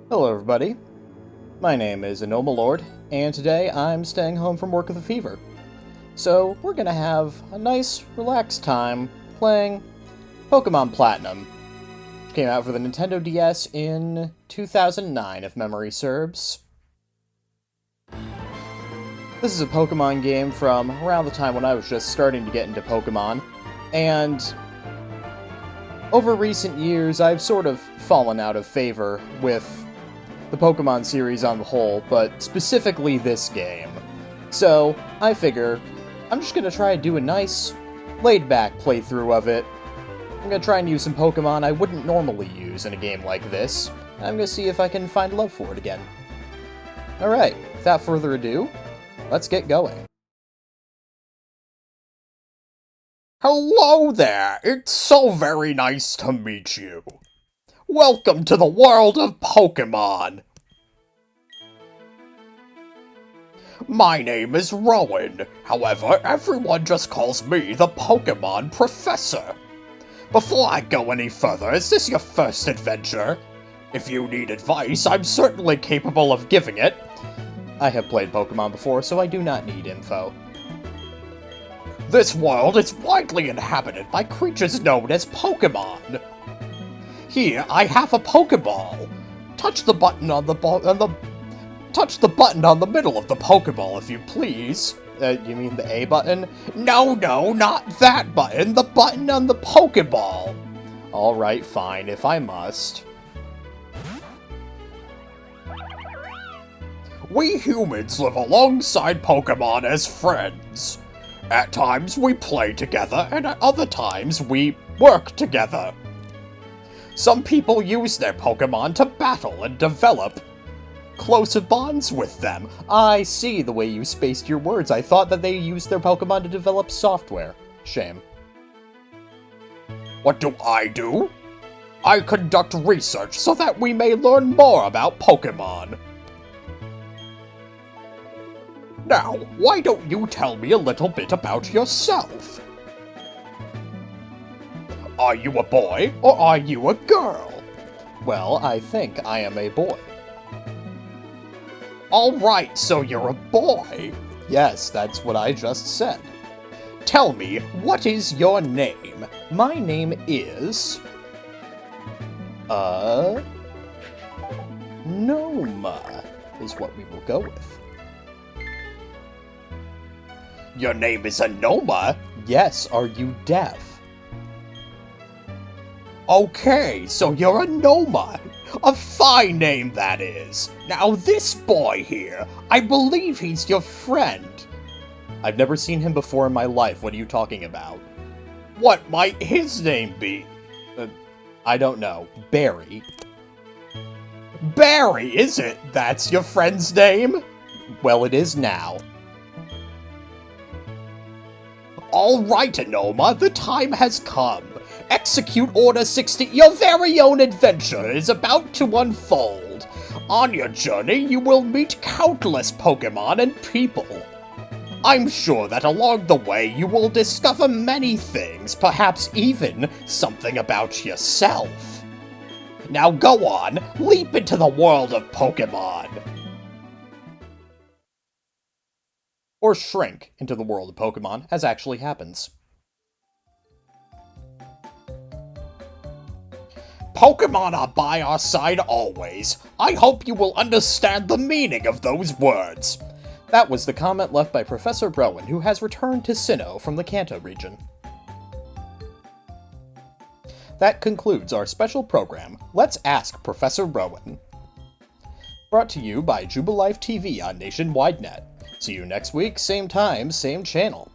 Hello everybody, my name is Anoma Lord, and today I'm staying home from work with a fever. So we're gonna have a nice, relaxed time playing Pokemon Platinum, which came out for the Nintendo DS in 2009, if memory serves. This is a Pokemon game from around the time when I was just starting to get into Pokemon, and over recent years I've sort of fallen out of favor with the Pokemon series on the whole, but specifically this game. So, I figure, I'm just gonna try to do a nice, laid-back playthrough of it. I'm gonna try and use some Pokemon I wouldn't normally use in a game like this. I'm gonna see if I can find love for it again. Alright, without further ado, let's get going. Hello there! It's so very nice to meet you. Welcome to the world of Pokemon! My name is Rowan. However, everyone just calls me the Pokemon Professor. Before I go any further, is this your first adventure? If you need advice, I'm certainly capable of giving it. I have played Pokemon before, so I do not need info. This world is widely inhabited by creatures known as Pokemon. Here, I have a Pokeball. Touch the button on the touch the button on the middle of the Pokeball, if you please. You mean the A button? No, not that button. The button on the Pokeball. Alright, fine, if I must. We humans live alongside Pokemon as friends. At times we play together, and at other times we work together. Some people use their Pokemon to battle and develop closer bonds with them. I see the way you spaced your words. I thought that they used their Pokemon to develop software. Shame. What do? I conduct research so that we may learn more about Pokemon. Now, why don't you tell me a little bit about yourself? Are you a boy, or are you a girl? Well, I think I am a boy. Alright, so you're a boy. Yes, that's what I just said. Tell me, what is your name? My name is... Noma, is what we will go with. Your name is Anoma? Yes, are you deaf? Okay, so you're a Noma. A fine name, that is. Now this boy here, I believe he's your friend. I've never seen him before in my life. What are you talking about? What might his name be? I don't know. Barry. Barry, is it? That's your friend's name? Well, it is now. Alright, Anoma, the time has come. Execute Order 60. Your very own adventure is about to unfold. On your journey, you will meet countless Pokemon and people. I'm sure that along the way, you will discover many things, perhaps even something about yourself. Now go on, leap into the world of Pokemon. Or shrink into the world of Pokemon, as actually happens. Pokemon are by our side always. I hope you will understand the meaning of those words. That was the comment left by Professor Rowan, who has returned to Sinnoh from the Kanto region. That concludes our special program, Let's Ask Professor Rowan. Brought to you by Jubilife TV on Nationwide Net. See you next week, same time, same channel.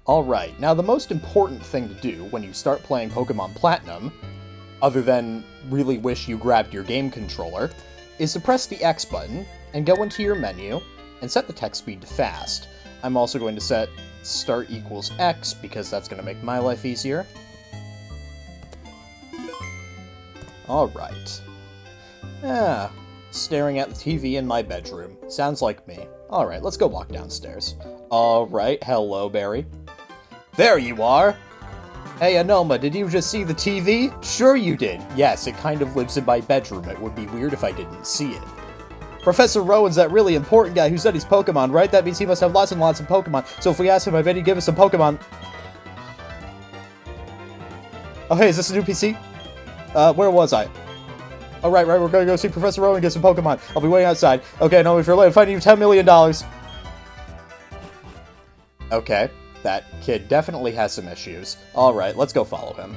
Alright, now the most important thing to do when you start playing Pokemon Platinum, other than really wish you grabbed your game controller, is to press the X button and go into your menu and set the text speed to fast. I'm also going to set start equals X because that's going to make my life easier. Alright. Staring at the TV in my bedroom. Sounds like me. Alright, let's go walk downstairs. Alright, hello, Barry. There you are. Hey, Anoma, did you just see the TV? Sure you did. Yes, it kind of lives in my bedroom. It would be weird if I didn't see it. Professor Rowan's that really important guy who studies Pokemon, right? That means he must have lots and lots of Pokemon. So if we ask him, I bet he'd give us some Pokemon. Oh, hey, is this a new PC? Where was I? Oh, right, we're gonna go see Professor Rowan and get some Pokemon. I'll be waiting outside. Okay, no, if you're late, I'm finding you $10 million. Okay, that kid definitely has some issues. Alright, let's go follow him.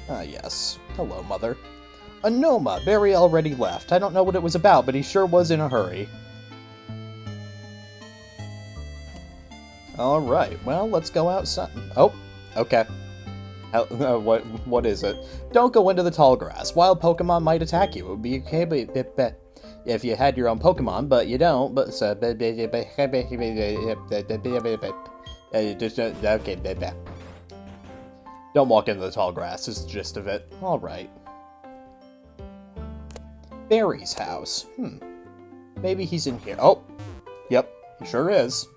Ah, yes. Hello, Mother. Anoma, Barry already left. I don't know what it was about, but he sure was in a hurry. Alright, well, let's go outside. Oh, okay. What is it? Don't go into the tall grass. Wild Pokemon might attack you. It would be okay, but if you had your own Pokemon, but you don't. But okay, don't walk into the tall grass. Is the gist of it. All right. Barry's house. Maybe he's in here. Oh, yep, he sure is.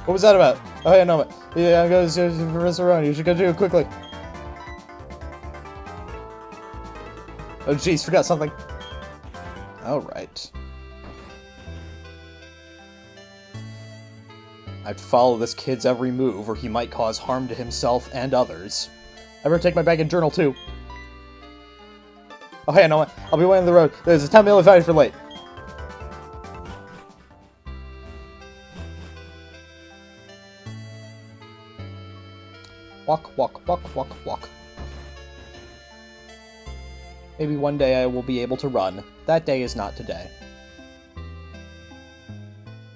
What was that about? Oh, yeah, no, yeah, I'm going to Professor Rowan. You should go do it quickly. Oh, jeez, forgot something. Alright. I have to follow this kid's every move, or he might cause harm to himself and others. I better take my bag and journal, too. Oh, hey, I know what? I'll be waiting on the road. There's a 10 million fighting for late. Walk, walk, walk, walk, walk. Maybe one day I will be able to run. That day is not today.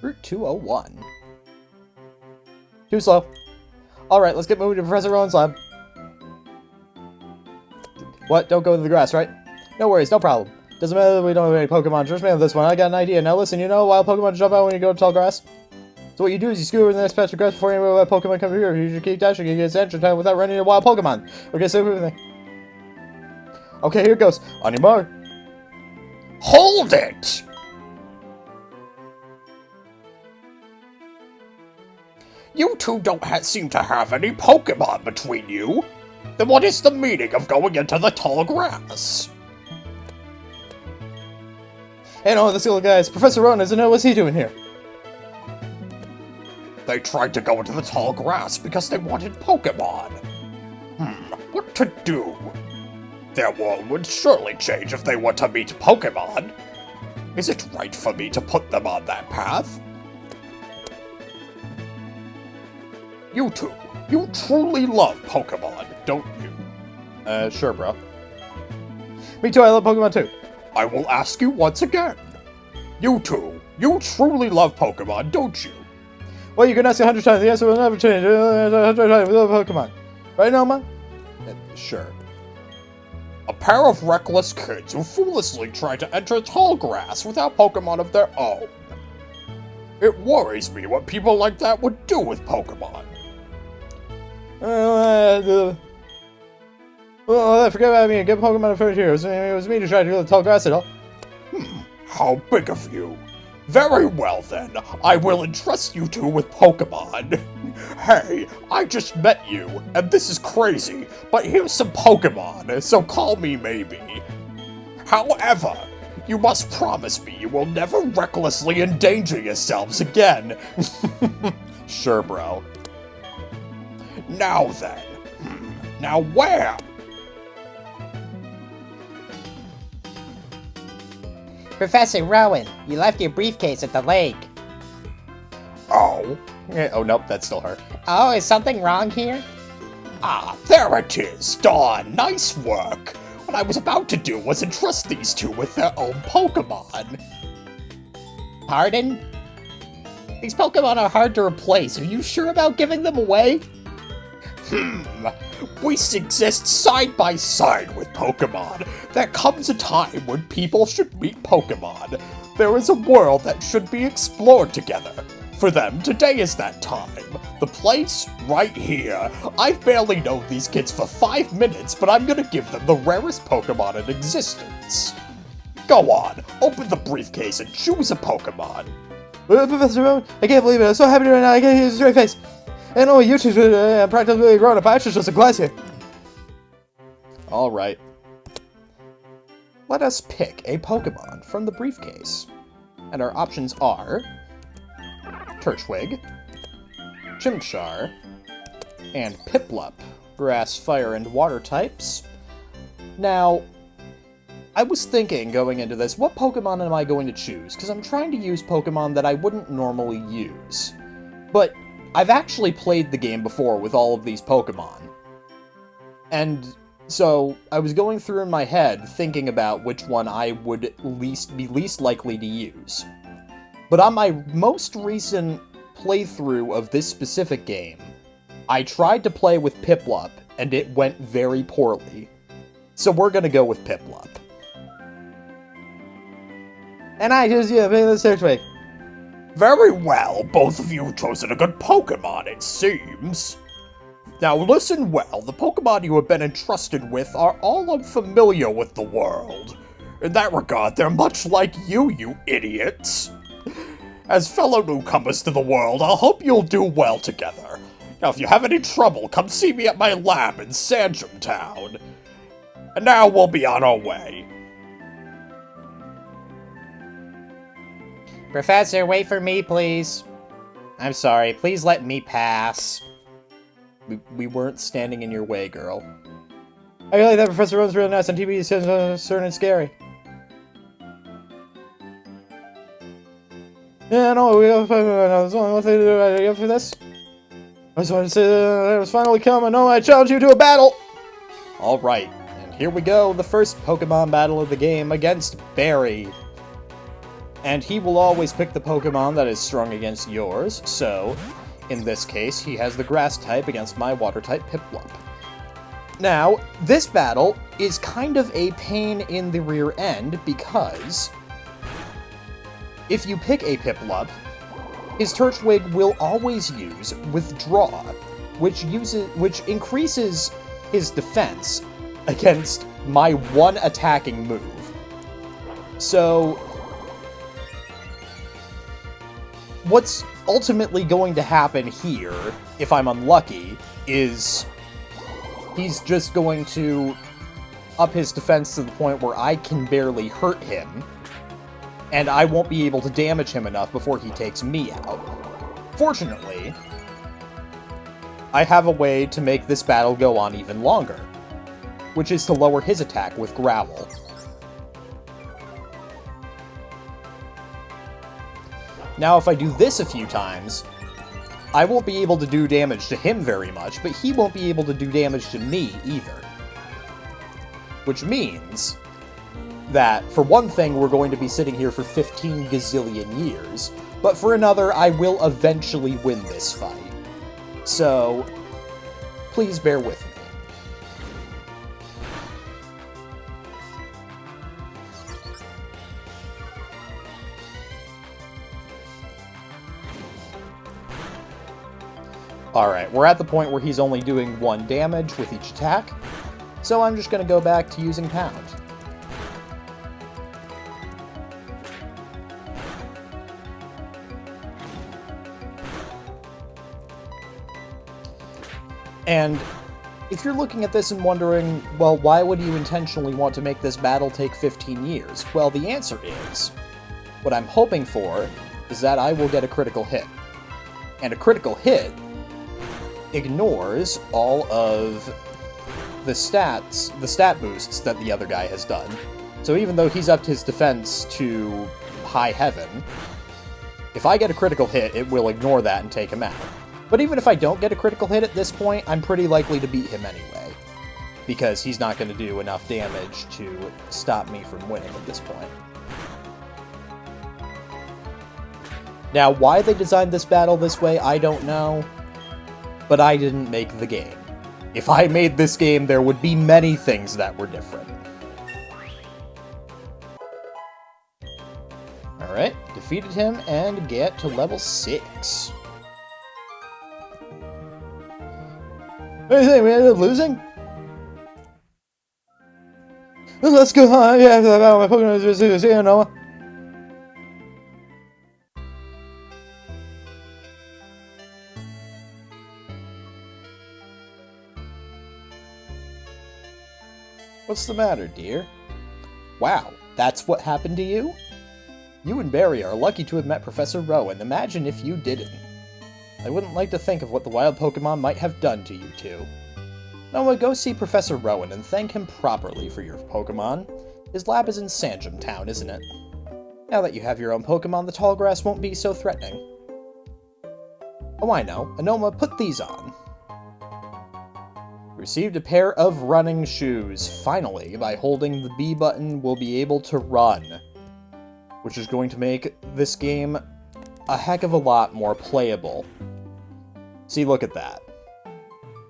Route 201. Too slow. Alright, let's get moving to Professor Rowan's lab. What? Don't go into the grass, right? No worries, no problem. Doesn't matter that we don't have any Pokemon. Just me on this one. I got an idea. Now listen, you know wild Pokemon jump out when you go to tall grass? So what you do is you scoot over the next patch of grass before any wild Pokemon come here. You should keep dashing and get attention time without running into wild Pokemon. Okay, so everything. Okay, here it goes. On your mark. Hold it! You two don't seem to have any Pokemon between you. Then what is the meaning of going into the tall grass? Hey, no, this little guy's Professor Rowan doesn't know what's he doing here. They tried to go into the tall grass because they wanted Pokemon. What to do? Their world would surely change if they were to meet Pokemon. Is it right for me to put them on that path? You two, you truly love Pokemon, don't you? Sure, bro. Me too, I love Pokemon too. I will ask you once again. You two, you truly love Pokemon, don't you? Well, you can ask 100 times, the answer will never change. 100 times, we love Pokemon. Right, Noma? Sure. A pair of reckless kids who foolishly tried to enter tall grass without Pokemon of their own. It worries me what people like that would do with Pokemon. Forget about me and get Pokemon in front here. It was me to try to go to tall grass at all. How big of you. Very well then, I will entrust you two with Pokemon. Hey, I just met you, and this is crazy, but here's some Pokemon, so call me maybe. However, you must promise me you will never recklessly endanger yourselves again. Sure, bro. Now then, now where? Professor Rowan, you left your briefcase at the lake. Oh? Oh, nope, that's still her. Oh, is something wrong here? Ah, there it is. Dawn, nice work. What I was about to do was entrust these two with their own Pokemon. Pardon? These Pokemon are hard to replace. Are you sure about giving them away? We exist side by side with Pokemon. There comes a time when people should meet Pokemon. There is a world that should be explored together. For them, today is that time. The place, right here. I've barely known these kids for 5 minutes, but I'm gonna give them the rarest Pokemon in existence. Go on, open the briefcase and choose a Pokemon. Professor Rowan, I can't believe it. I'm so happy right now. I can't hear his straight face. And only you two I'm practically grown up. I should just a glass here. Alright. Let us pick a Pokemon from the briefcase. And our options are Turtwig, Chimchar, and Piplup, grass, fire, and water types. Now, I was thinking going into this, what Pokemon am I going to choose? Because I'm trying to use Pokemon that I wouldn't normally use. But I've actually played the game before with all of these Pokemon. And so I was going through in my head thinking about which one I would be least likely to use. But on my most recent playthrough of this specific game, I tried to play with Piplup, and it went very poorly. So we're gonna go with Piplup. And I just, pick the search way. Very well, both of you have chosen a good Pokemon, it seems. Now listen well, the Pokemon you have been entrusted with are all unfamiliar with the world. In that regard, they're much like you idiots. As fellow newcomers to the world, I hope you'll do well together. Now if you have any trouble, come see me at my lab in Sandrum Town. And now we'll be on our way. Professor, wait for me, please. I'm sorry, please let me pass. We weren't standing in your way, girl. I really that Professor Rowan's really nice, and TV is certain and scary. Yeah, no, we have there's only one thing to do. Are you up for this? I just wanted to say that it was finally come, and no, I challenge you to a battle! Alright, and here we go, the first Pokemon battle of the game against Barry. And he will always pick the Pokemon that is strong against yours, so in this case, he has the grass type against my water type Piplup. Now, this battle is kind of a pain in the rear end because if you pick a Piplup, his Turtwig will always use Withdraw, which increases his defense against my one attacking move. So what's ultimately going to happen here, if I'm unlucky, is he's just going to up his defense to the point where I can barely hurt him, and I won't be able to damage him enough before he takes me out. Fortunately, I have a way to make this battle go on even longer, which is to lower his attack with Growl. Now, if I do this a few times, I won't be able to do damage to him very much, but he won't be able to do damage to me either. Which means that, for one thing, we're going to be sitting here for 15 gazillion years, but for another, I will eventually win this fight. So, please bear with me. Alright, we're at the point where he's only doing 1 damage with each attack, so I'm just going to go back to using Pound. And if you're looking at this and wondering, well, why would you intentionally want to make this battle take 15 years? Well, the answer is, what I'm hoping for is that I will get a critical hit. And a critical hit ignores all of the stat boosts that the other guy has done. So even though he's upped his defense to high heaven, if I get a critical hit, it will ignore that and take him out. But even if I don't get a critical hit at this point, I'm pretty likely to beat him anyway, because he's not going to do enough damage to stop me from winning at this point. Now, why they designed this battle this way, I don't know, but I didn't make the game. If I made this game, there would be many things that were different. Alright, defeated him and get to level 6. What do you think, we ended up losing? Let's go on, yeah, after that battle, my Pokemon is Noah. What's the matter, dear? Wow, that's what happened to you? You and Barry are lucky to have met Professor Rowan. Imagine if you didn't. I wouldn't like to think of what the wild Pokemon might have done to you two. Noah, go see Professor Rowan and thank him properly for your Pokemon. His lab is in Sanjum Town, isn't it? Now that you have your own Pokemon, the tall grass won't be so threatening. Oh, I know. Anoma, put these on. Received a pair of running shoes. Finally, by holding the B button, we'll be able to run. Which is going to make this game a heck of a lot more playable. See, look at that.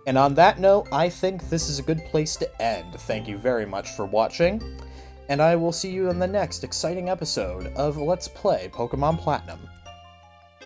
And on that note, I think this is a good place to end. Thank you very much for watching, and I will see you in the next exciting episode of Let's Play Pokemon Platinum.